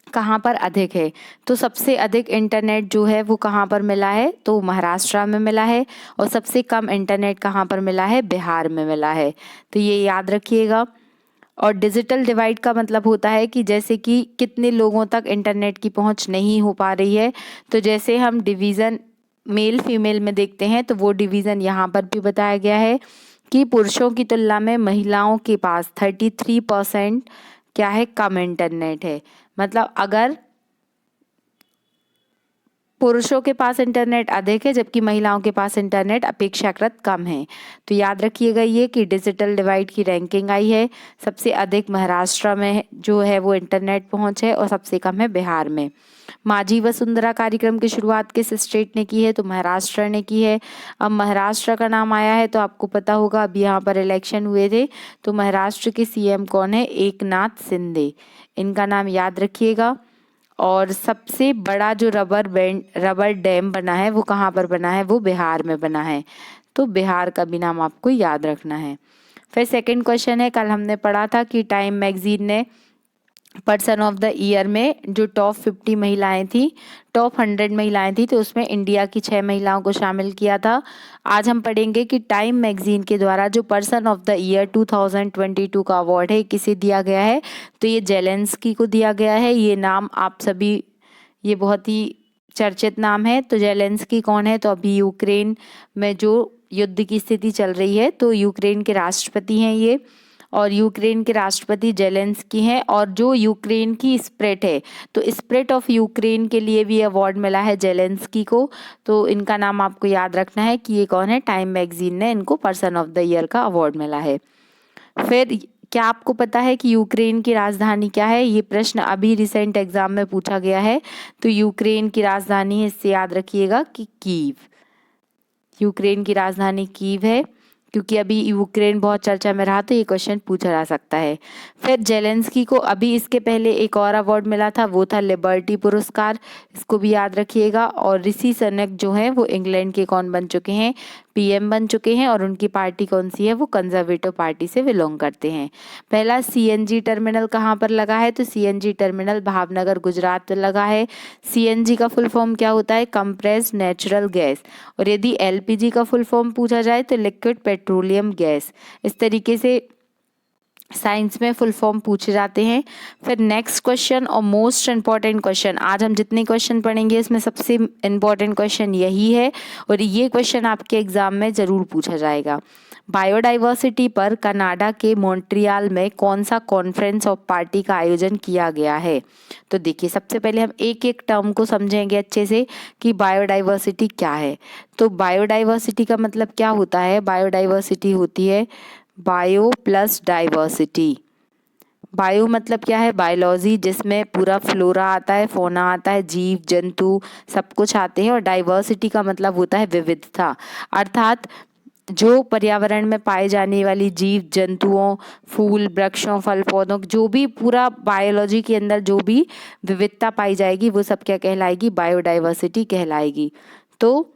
कहाँ पर अधिक है। तो सबसे अधिक इंटरनेट जो है वो कहाँ पर मिला है, तो महाराष्ट्र में मिला है और सबसे कम इंटरनेट कहाँ पर मिला है, बिहार में मिला है। तो ये याद रखिएगा। और डिजिटल डिवाइड का मतलब होता है कि जैसे कि कितने लोगों तक इंटरनेट की पहुंच नहीं हो पा रही है। तो जैसे हम डिवीज़न मेल फीमेल में देखते हैं तो वो डिवीज़न यहाँ पर भी बताया गया है कि पुरुषों की तुलना में महिलाओं के पास 33% क्या है, कम इंटरनेट है। मतलब अगर पुरुषों के पास इंटरनेट अधिक है जबकि महिलाओं के पास इंटरनेट अपेक्षाकृत कम है। तो याद रखिएगा ये कि डिजिटल डिवाइड की रैंकिंग आई है। सबसे अधिक महाराष्ट्र में जो है वो इंटरनेट पहुंच है और सबसे कम है बिहार में। माझी वसुंधरा कार्यक्रम की शुरुआत किस स्टेट ने की है, तो महाराष्ट्र ने की है। अब महाराष्ट्र का नाम आया है तो आपको पता होगा, अब यहाँ पर इलेक्शन हुए थे तो महाराष्ट्र के सीएम कौन है, एकनाथ शिंदे। इनका नाम याद रखिएगा। और सबसे बड़ा जो रबर डैम बना है वो कहाँ पर बना है, वो बिहार में बना है। तो बिहार का भी नाम आपको याद रखना है। फिर सेकंड क्वेश्चन है, कल हमने पढ़ा था कि टाइम मैगजीन ने पर्सन ऑफ द ईयर में जो टॉप 50 महिलाएं थी, टॉप 100 महिलाएं थी, तो उसमें इंडिया की 6 महिलाओं को शामिल किया था। आज हम पढ़ेंगे कि टाइम मैगजीन के द्वारा जो पर्सन ऑफ द ईयर 2022 का अवार्ड है किसे दिया गया है, तो ये जेलेंस्की को दिया गया है। ये नाम आप सभी, ये बहुत ही चर्चित नाम है। तो जेलेंस्की कौन है, तो अभी यूक्रेन में जो युद्ध की स्थिति चल रही है तो यूक्रेन के राष्ट्रपति हैं ये, और यूक्रेन के राष्ट्रपति जेलेंस्की हैं। और जो यूक्रेन की स्प्रिट है, तो स्प्रिट ऑफ यूक्रेन के लिए भी अवार्ड मिला है जेलेंस्की को। तो इनका नाम आपको याद रखना है कि ये कौन है, टाइम मैगजीन ने इनको पर्सन ऑफ द ईयर का अवार्ड मिला है। फिर क्या आपको पता है कि यूक्रेन की राजधानी क्या है, ये प्रश्न अभी रिसेंट एग्जाम में पूछा गया है। तो यूक्रेन की राजधानी है, इससे याद रखिएगा कि कीव। यूक्रेन की राजधानी कीव है, क्योंकि अभी यूक्रेन बहुत चर्चा में रहा तो ये क्वेश्चन पूछा जा सकता है। फिर जेलेंस्की को अभी इसके पहले एक और अवार्ड मिला था, वो था लिबर्टी पुरस्कार, इसको भी याद रखिएगा। और ऋषि सुनक जो है वो इंग्लैंड के कौन बन चुके हैं, पीएम बन चुके हैं। और उनकी पार्टी कौन सी है, वो कंजर्वेटिव पार्टी से बिलोंग करते हैं। पहला सीएनजी टर्मिनल कहाँ पर लगा है, तो सीएनजी टर्मिनल भावनगर गुजरात में लगा है। सीएनजी का फुल फॉर्म क्या होता है, कंप्रेस्ड नेचुरल गैस। और यदि एलपीजी का फुल फॉर्म पूछा जाए तो लिक्विड पेट्रोलियम गैस। इस तरीके से साइंस में फुल फॉर्म पूछे जाते हैं। फिर नेक्स्ट क्वेश्चन और मोस्ट इम्पॉर्टेंट क्वेश्चन, आज हम जितने क्वेश्चन पढ़ेंगे इसमें सबसे इम्पॉर्टेंट क्वेश्चन यही है और ये क्वेश्चन आपके एग्जाम में ज़रूर पूछा जाएगा। बायोडाइवर्सिटी पर कनाडा के मॉन्ट्रियल में कौन सा कॉन्फ्रेंस ऑफ पार्टी का आयोजन किया गया है। तो देखिए, सबसे पहले हम एक एक टर्म को समझेंगे अच्छे से कि बायोडाइवर्सिटी क्या है। तो बायोडाइवर्सिटी का मतलब क्या होता है, बायोडाइवर्सिटी होती है बायो प्लस डाइवर्सिटी। बायो मतलब क्या है, बायोलॉजी, जिसमें पूरा फ्लोरा आता है, फोना आता है, जीव जंतु सब कुछ आते हैं। और डाइवर्सिटी का मतलब होता है विविधता, अर्थात जो पर्यावरण में पाए जाने वाली जीव जंतुओं, फूल वृक्षों फल पौधों, जो भी पूरा बायोलॉजी के अंदर जो भी विविधता पाई जाएगी वो सब क्या कहलाएगी, बायोडाइवर्सिटी कहलाएगी। तो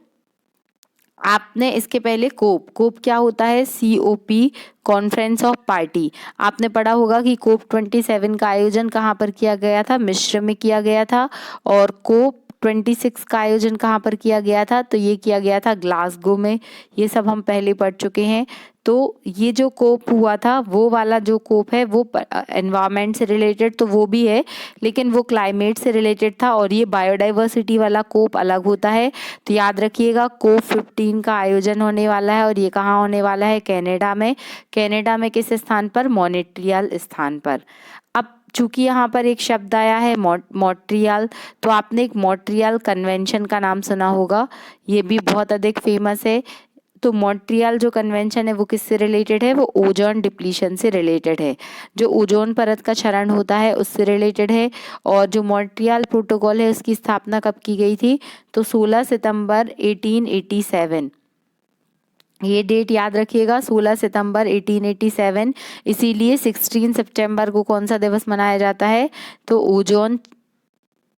आपने इसके पहले कोप क्या होता है, COP, कॉन्फ्रेंस ऑफ पार्टी। आपने पढ़ा होगा कि COP 27 का आयोजन कहाँ पर किया गया था, मिस्र में किया गया था। और COP 26 का आयोजन कहाँ पर किया गया था, तो ये किया गया था ग्लासगो में। ये सब हम पहले पढ़ चुके हैं। तो ये जो कोप हुआ था, वो वाला जो कोप है वो एनवायरनमेंट से रिलेटेड तो वो भी है, लेकिन वो क्लाइमेट से रिलेटेड था। और ये बायोडाइवर्सिटी वाला कोप अलग होता है। तो याद रखिएगा, COP 15 का आयोजन होने वाला है और ये कहाँ होने वाला है, कनाडा में। कनाडा में किस स्थान पर, मॉन्ट्रियल स्थान पर। अब चूंकि यहाँ पर एक शब्द आया है मॉन्ट्रियल, तो आपने एक मॉन्ट्रियल कन्वेंशन का नाम सुना होगा, ये भी बहुत अधिक फेमस है। तो मॉन्ट्रियल जो कन्वेंशन है वो किससे रिलेटेड है, वो ओजोन डिप्लीशन से रिलेटेड है, जो ओजोन परत का क्षरण होता है उससे रिलेटेड है। और जो मॉन्ट्रियल प्रोटोकॉल है उसकी स्थापना कब की गई थी, तो 16 सितंबर 1887। ये डेट याद रखिएगा, 16 सितंबर 1887। इसीलिए 16 सितंबर को कौन सा दिवस मनाया जाता है, तो ओजोन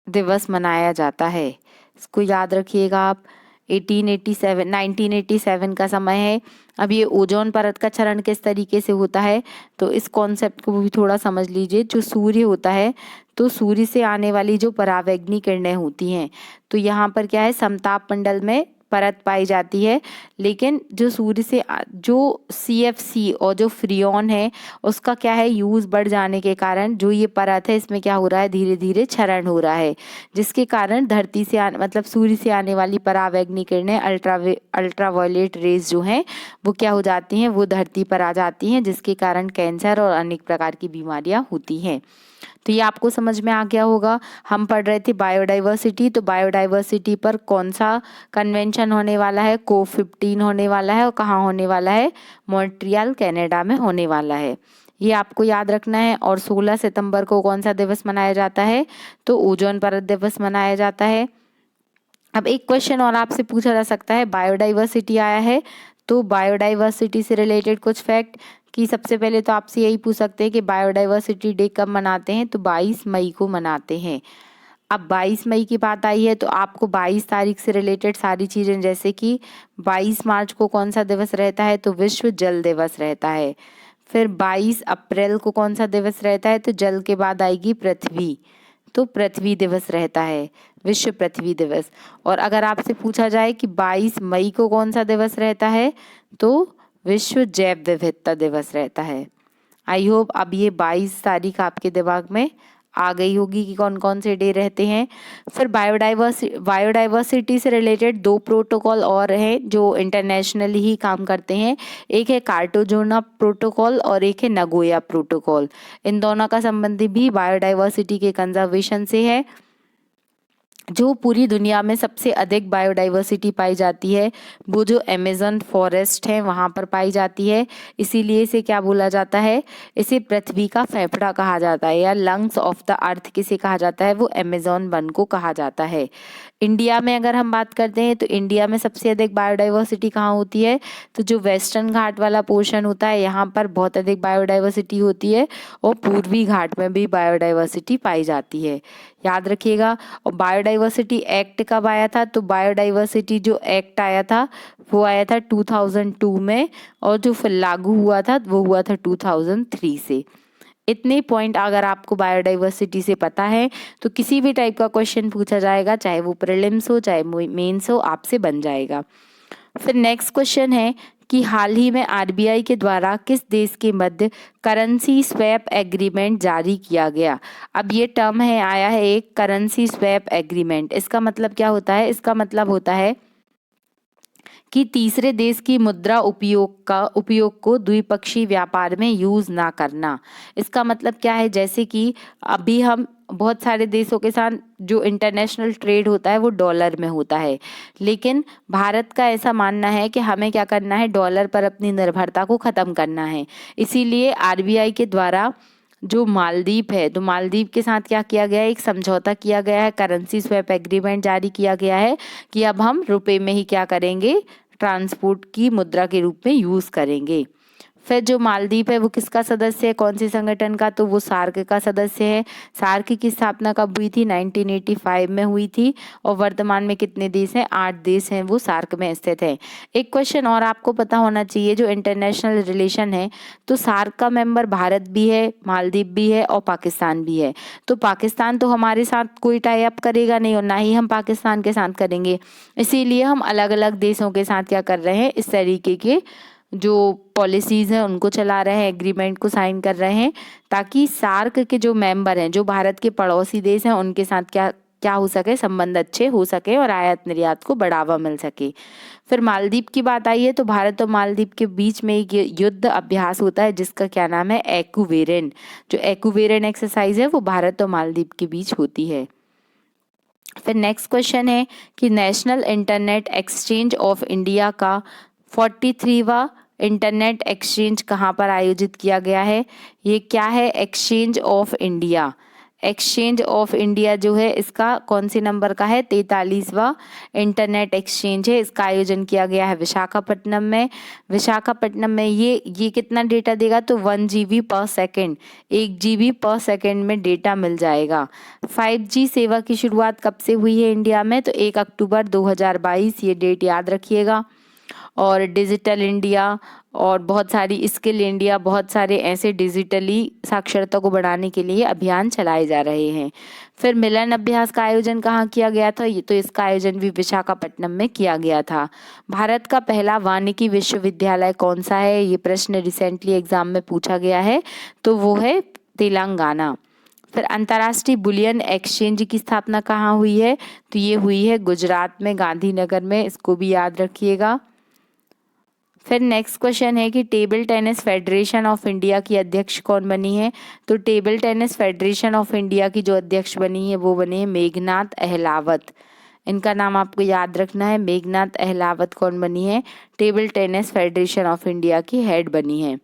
दिवस मनाया जाता है। इसको याद रखिएगा आप। 1987 का समय है। अब ये ओजोन परत का क्षरण किस तरीके से होता है, तो इस कॉन्सेप्ट को भी थोड़ा समझ लीजिए। जो सूर्य होता है, तो सूर्य से आने वाली जो परावैंगनी किरणें होती हैं, तो यहाँ पर क्या है, समताप मंडल में परत पाई जाती है, लेकिन जो सूर्य से जो CFC और जो फ्रियोन है उसका क्या है यूज़ बढ़ जाने के कारण जो ये परत है इसमें क्या हो रहा है, धीरे धीरे क्षरण हो रहा है, जिसके कारण धरती से मतलब सूर्य से आने वाली परावैंगनी किरणें अल्ट्रावायलेट रेज जो हैं वो क्या हो जाती हैं, वो धरती पर आ जाती हैं, जिसके कारण कैंसर और अनेक प्रकार की बीमारियां होती हैं। तो ये आपको समझ में आ गया होगा। हम पढ़ रहे थे बायोडाइवर्सिटी, तो बायोडाइवर्सिटी पर कौन सा कन्वेंशन होने वाला है, COP15 होने वाला है, और कहाँ होने वाला है, मॉन्ट्रियल कनाडा में होने वाला है, ये आपको याद रखना है। और 16 सितंबर को कौन सा दिवस मनाया जाता है, तो ओजोन परत दिवस मनाया जाता है। अब एक क्वेश्चन और आपसे पूछा जा सकता है, बायोडाइवर्सिटी आया है तो बायोडाइवर्सिटी से रिलेटेड कुछ फैक्ट कि सबसे पहले तो आपसे यही पूछ सकते हैं कि बायोडाइवर्सिटी डे कब मनाते हैं, तो 22 मई को मनाते हैं। अब 22 मई की बात आई है तो आपको 22 तारीख से रिलेटेड सारी चीज़ें, जैसे कि 22 मार्च को कौन सा दिवस रहता है, तो विश्व जल दिवस रहता है। फिर 22 अप्रैल को कौन सा दिवस रहता है, तो जल के बाद आएगी पृथ्वी, तो पृथ्वी दिवस रहता है, विश्व पृथ्वी दिवस। और अगर आपसे पूछा जाए कि 22 मई को कौन सा दिवस रहता है, तो विश्व जैव विविधता दिवस रहता है। आई होप अब ये 22 तारीख आपके दिमाग में आ गई होगी कि कौन कौन से डे रहते हैं। फिर बायोडाइवर्सिटी से रिलेटेड 2 प्रोटोकॉल और हैं जो इंटरनेशनली ही काम करते हैं, एक है कार्टागोना प्रोटोकॉल और एक है नगोया प्रोटोकॉल। इन दोनों का संबंध भी बायोडाइवर्सिटी के कंजर्वेशन से है। जो पूरी दुनिया में सबसे अधिक बायोडाइवर्सिटी पाई जाती है वो जो अमेज़न फॉरेस्ट है वहाँ पर पाई जाती है, इसीलिए इसे क्या बोला जाता है, इसे पृथ्वी का फेफड़ा कहा जाता है, या लंग्स ऑफ द अर्थ किसे कहा जाता है, वो अमेज़न वन को कहा जाता है। इंडिया में अगर हम बात करते हैं तो इंडिया में सबसे अधिक बायोडाइवर्सिटी कहाँ होती है, तो जो वेस्टर्न घाट वाला पोर्शन होता है यहाँ पर बहुत अधिक बायोडाइवर्सिटी होती है, और पूर्वी घाट में भी बायोडाइवर्सिटी पाई जाती है, याद रखिएगा। और बायोडाइवर्सिटी एक्ट कब आया था, तो बायोडाइवर्सिटी जो एक्ट आया था वो आया था 2002 में, और जो फिर लागू हुआ था वो हुआ था 2003 से। इतने पॉइंट अगर आपको बायोडाइवर्सिटी से पता है तो किसी भी टाइप का क्वेश्चन पूछा जाएगा, चाहे वो प्रीलिम्स हो चाहे मेंस हो, आपसे बन जाएगा। फिर नेक्स्ट क्वेश्चन है कि हाल ही में RBI के द्वारा किस देश के मध्य करेंसी स्वैप एग्रीमेंट जारी किया गया। अब ये टर्म है आया है एक, करेंसी स्वैप एग्रीमेंट। इसका मतलब क्या होता है, इसका मतलब होता है कि तीसरे देश की मुद्रा उपयोग को द्विपक्षीय व्यापार में यूज ना करना। इसका मतलब क्या है, जैसे कि अभी हम बहुत सारे देशों के साथ जो इंटरनेशनल ट्रेड होता है वो डॉलर में होता है, लेकिन भारत का ऐसा मानना है कि हमें क्या करना है, डॉलर पर अपनी निर्भरता को ख़त्म करना है। इसीलिए RBI के द्वारा जो मालदीव है, तो मालदीव के साथ क्या किया गया है, एक समझौता किया गया है, करेंसी स्वैप एग्रीमेंट जारी किया गया है कि अब हम रुपए में ही क्या करेंगे, ट्रांसपोर्ट की मुद्रा के रूप में यूज़ करेंगे। फिर जो मालदीव है वो किसका सदस्य है, कौन से संगठन का, तो वो सार्क का सदस्य है। सार्क की स्थापना कब हुई थी, 1985 में हुई थी, और वर्तमान में कितने देश हैं, 8 देश हैं वो सार्क में स्थित है। एक क्वेश्चन और आपको पता होना चाहिए, जो इंटरनेशनल रिलेशन है, तो सार्क का मेंबर भारत भी है, मालदीव भी है और पाकिस्तान भी है। तो पाकिस्तान तो हमारे साथ कोई टाई अप करेगा नहीं और ना ही हम पाकिस्तान के साथ करेंगे, इसीलिए हम अलग अलग देशों के साथ क्या कर रहे हैं, इस तरीके के जो पॉलिसीज़ हैं उनको चला रहे हैं, एग्रीमेंट को साइन कर रहे हैं, ताकि सार्क के जो मेंबर हैं, जो भारत के पड़ोसी देश हैं, उनके साथ क्या हो सके, संबंध अच्छे हो सके और आयात निर्यात को बढ़ावा मिल सके। फिर मालदीव की बात आई है तो भारत और मालदीव के बीच में एक युद्ध अभ्यास होता है जिसका क्या नाम है, एक्वेरिन। जो एक्वेरिन एक्सरसाइज है वो भारत और मालदीव के बीच होती है। फिर नेक्स्ट क्वेश्चन है कि national internet exchange of India का 43वां इंटरनेट एक्सचेंज कहाँ पर आयोजित किया गया है। ये क्या है, exchange of India. Exchange of India जो है इसका कौन से नंबर का है, 43वां इंटरनेट एक्सचेंज है। इसका आयोजन किया गया है विशाखापट्टनम में। विशाखापट्टनम में ये कितना डेटा देगा, तो 1 GB पर सेकेंड, 1 GB पर सेकेंड में डेटा मिल जाएगा। 5G सेवा की शुरुआत कब से हुई है इंडिया में, तो 1 अक्टूबर 2022, ये डेट याद रखिएगा। और डिजिटल इंडिया और बहुत सारी स्किल इंडिया, बहुत सारे ऐसे डिजिटली साक्षरता को बढ़ाने के लिए अभियान चलाए जा रहे हैं। फिर मिलन अभ्यास का आयोजन कहाँ किया गया था? ये तो इसका आयोजन भी विशाखापट्टनम में किया गया था। भारत का पहला वानिकी विश्वविद्यालय कौन सा है? ये प्रश्न रिसेंटली एग्जाम में पूछा गया है, तो वो है तेलंगाना। फिर अंतर्राष्ट्रीय बुलियन एक्सचेंज की स्थापना कहाँ हुई है? तो ये हुई है गुजरात में, गांधीनगर में, इसको भी याद रखिएगा। फिर नेक्स्ट क्वेश्चन है कि table tennis federation of India की अध्यक्ष कौन बनी है? तो table tennis federation of India की जो अध्यक्ष बनी है वो बनी है मेघनाथ अहलावत। इनका नाम आपको याद रखना है, मेघनाथ अहलावत कौन बनी है? Table tennis federation of India की हेड बनी है।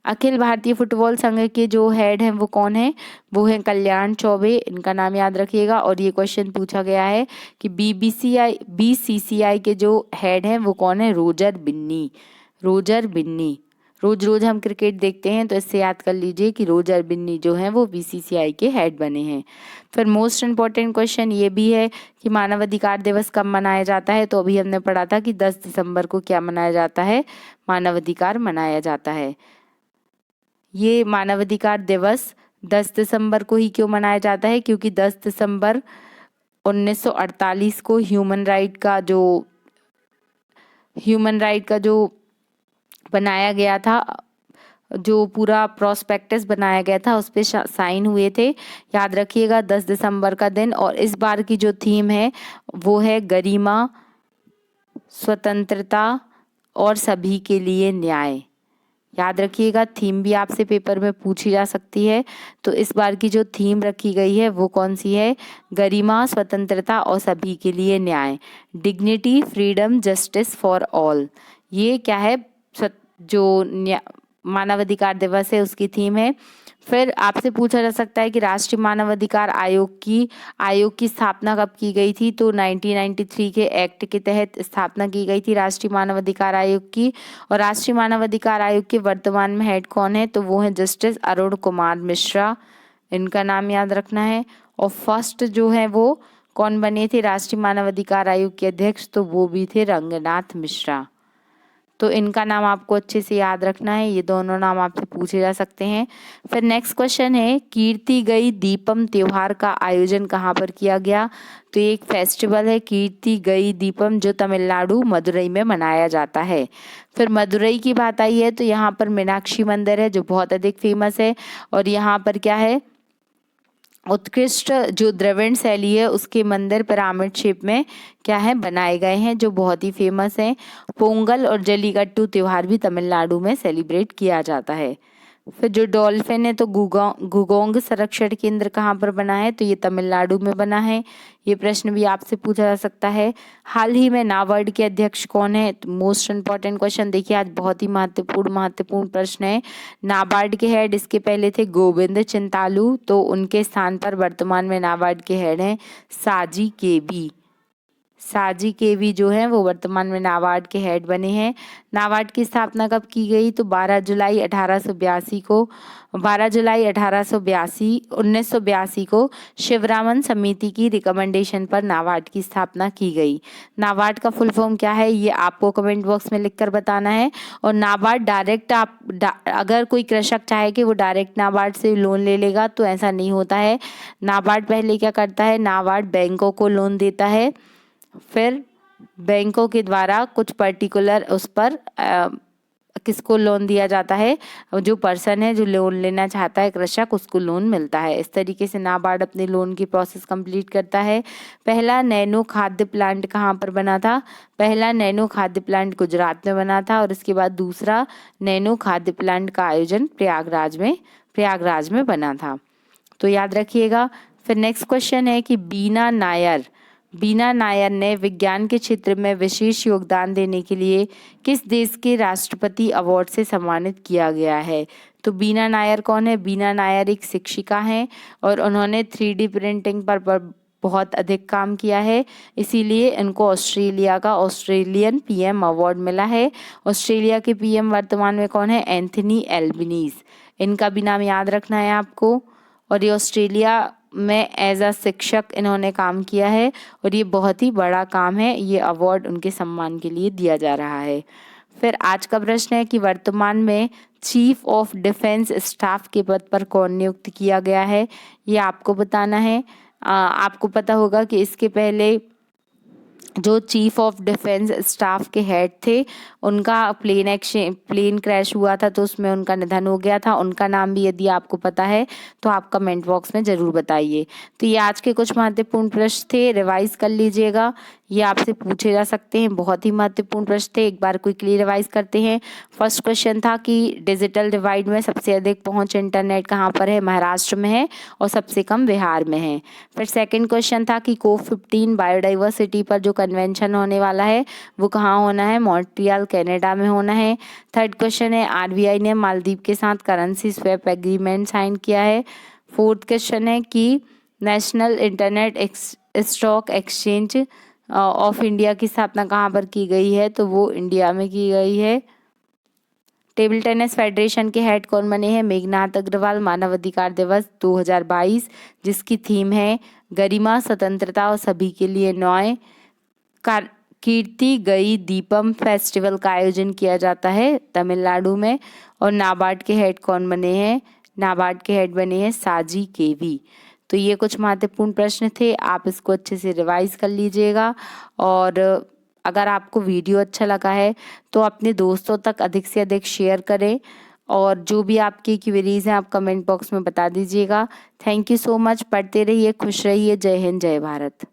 अखिल भारतीय फुटबॉल संघ के जो हेड हैं वो कौन है? वो है कल्याण चौबे, इनका नाम याद रखिएगा। और ये क्वेश्चन पूछा गया है कि बीसीसीआई के जो हेड हैं वो कौन है? रोजर बिन्नी। रोजर बिन्नी। रोज रोज हम क्रिकेट देखते हैं तो इससे याद कर लीजिए कि रोजर बिन्नी जो हैं वो बीसीसीआई के हेड बने हैं। फिर मोस्ट इम्पॉर्टेंट क्वेश्चन ये भी है कि मानवाधिकार दिवस कब मनाया जाता है? तो अभी हमने पढ़ा था कि 10 दिसंबर को क्या मनाया जाता है? मानवाधिकार मनाया जाता है। ये मानवाधिकार दिवस 10 दिसंबर को ही क्यों मनाया जाता है? क्योंकि 10 दिसंबर 1948 को ह्यूमन राइट का जो बनाया गया था, जो पूरा प्रोस्पेक्टस बनाया गया था उस पे साइन हुए थे। याद रखिएगा 10 दिसंबर का दिन। और इस बार की जो थीम है वो है गरिमा, स्वतंत्रता और सभी के लिए न्याय। याद रखिएगा, थीम भी आपसे पेपर में पूछी जा सकती है। तो इस बार की जो थीम रखी गई है वो कौन सी है? गरिमा, स्वतंत्रता और सभी के लिए न्याय। Dignity, freedom, justice for all. ये क्या है? जो मानवाधिकार दिवस है उसकी थीम है। फिर आपसे पूछा जा सकता है कि राष्ट्रीय मानवाधिकार आयोग की स्थापना कब की गई थी? तो 1993 के एक्ट के तहत स्थापना की गई थी राष्ट्रीय मानवाधिकार आयोग की। और राष्ट्रीय मानवाधिकार आयोग के वर्तमान में हेड कौन है? तो वो है जस्टिस अरुण कुमार मिश्रा, इनका नाम याद रखना है। और फर्स्ट जो है वो कौन बने थे राष्ट्रीय मानवाधिकार आयोग के अध्यक्ष? तो वो भी थे रंगनाथ मिश्रा। तो इनका नाम आपको अच्छे से याद रखना है, ये दोनों नाम आपसे पूछे जा सकते हैं। फिर नेक्स्ट क्वेश्चन है कीर्ति गई दीपम त्योहार का आयोजन कहाँ पर किया गया? तो एक फेस्टिवल है कीर्ति गई दीपम जो तमिलनाडु मदुरई में मनाया जाता है। फिर मदुरई की बात आई है तो यहाँ पर मीनाक्षी मंदिर है जो बहुत अधिक फेमस है। और यहाँ पर क्या है? उत्कृष्ट जो द्रविड़ शैली है उसके मंदिर पिरामिड शेप में क्या है? बनाए गए हैं, जो बहुत ही फेमस हैं। पोंगल और जल्लीकट्टू त्योहार भी तमिलनाडु में सेलिब्रेट किया जाता है। फिर जो डॉल्फिन है तो गुगोंग संरक्षण केंद्र कहाँ पर बना है? तो ये तमिलनाडु में बना है। ये प्रश्न भी आपसे पूछा जा सकता है। हाल ही में नाबार्ड के अध्यक्ष कौन है? तो मोस्ट इम्पॉर्टेंट क्वेश्चन देखिए, आज बहुत ही महत्वपूर्ण प्रश्न है। नाबार्ड के हेड इसके पहले थे गोविंद चिंतालू, तो उनके स्थान पर वर्तमान में नाबार्ड के हेड हैं साजी केवी जो है वो वर्तमान में नाबार्ड के हेड बने हैं। नाबार्ड की स्थापना कब की गई? तो 12 जुलाई 1982 को शिवरामन समिति की रिकमेंडेशन पर नाबार्ड की स्थापना की गई। नाबार्ड का फुल फॉर्म क्या है ये आपको कमेंट बॉक्स में लिखकर बताना है। और नाबार्ड डायरेक्ट अगर कोई कृषक चाहे कि वो डायरेक्ट नाबार्ड से लोन ले लेगा तो ऐसा नहीं होता है। नाबार्ड पहले क्या करता है? नाबार्ड बैंकों को लोन देता है, फिर बैंकों के द्वारा कुछ पर्टिकुलर उस पर किसको लोन दिया जाता है? जो पर्सन है जो लोन लेना चाहता है, कृषक, उसको लोन मिलता है। इस तरीके से नाबार्ड अपने लोन की प्रोसेस कंप्लीट करता है। पहला नैनो खाद्य प्लांट कहाँ पर बना था? पहला नैनो खाद्य प्लांट गुजरात में बना था। और इसके बाद दूसरा नैनो खाद्य प्लांट का आयोजन प्रयागराज में बना था, तो याद रखिएगा। फिर नेक्स्ट क्वेश्चन है कि बीना नायर ने विज्ञान के क्षेत्र में विशेष योगदान देने के लिए किस देश के राष्ट्रपति अवार्ड से सम्मानित किया गया है? तो बीना नायर कौन है? बीना नायर एक शिक्षिका हैं और उन्होंने 3D प्रिंटिंग पर बहुत अधिक काम किया है, इसीलिए इनको ऑस्ट्रेलिया का ऑस्ट्रेलियन पीएम अवार्ड मिला है। ऑस्ट्रेलिया के पीएम वर्तमान में कौन है? एंथनी एल्बनीज, इनका भी नाम याद रखना है आपको। और ये ऑस्ट्रेलिया में एज अ शिक्षक इन्होंने काम किया है और ये बहुत ही बड़ा काम है। ये अवार्ड उनके सम्मान के लिए दिया जा रहा है। फिर आज का प्रश्न है कि वर्तमान में चीफ ऑफ डिफेंस स्टाफ के पद पर कौन नियुक्त किया गया है, ये आपको बताना है। आपको पता होगा कि इसके पहले जो चीफ ऑफ डिफेंस स्टाफ के हेड थे, उनका प्लेन क्रैश हुआ था तो उसमें उनका निधन हो गया था। उनका नाम भी यदि आपको पता है तो आप कमेंट बॉक्स में ज़रूर बताइए। तो ये आज के कुछ महत्वपूर्ण प्रश्न थे, रिवाइज कर लीजिएगा। ये आपसे पूछे जा सकते हैं, बहुत ही महत्वपूर्ण प्रश्न थे। एक बार क्विकली रिवाइज करते हैं। फर्स्ट क्वेश्चन था कि डिजिटल डिवाइड में सबसे अधिक पहुंच इंटरनेट कहाँ पर है, महाराष्ट्र में है और सबसे कम बिहार में है। फिर सेकंड क्वेश्चन था कि COP15 बायोडाइवर्सिटी पर जो कन्वेंशन होने वाला है वो कहाँ होना है, मॉन्ट्रियल कनाडा में होना है। थर्ड क्वेश्चन है RBI ने मालदीव के साथ करेंसी स्वैप एग्रीमेंट साइन किया है। फोर्थ क्वेश्चन है कि national internet stock exchange of India की स्थापना कहाँ पर की गई है, तो वो इंडिया में की गई है। टेबल टेनिस फेडरेशन के हेड कौन बने हैं, मेघनाथ अग्रवाल। मानव अधिकार दिवस 2022 जिसकी थीम है गरिमा, स्वतंत्रता और सभी के लिए न्याय। कीर्ति गई दीपम फेस्टिवल का आयोजन किया जाता है तमिलनाडु में। और नाबार्ड के हेड कौन बने हैं, नाबार्ड के हेड बने हैं साजी केवी। तो ये कुछ महत्वपूर्ण प्रश्न थे, आप इसको अच्छे से रिवाइज कर लीजिएगा। और अगर आपको वीडियो अच्छा लगा है तो अपने दोस्तों तक अधिक से अधिक शेयर करें और जो भी आपकी क्वेरीज हैं आप कमेंट बॉक्स में बता दीजिएगा। Thank you so much. पढ़ते रहिए, खुश रहिए। जय हिंद, जय भारत।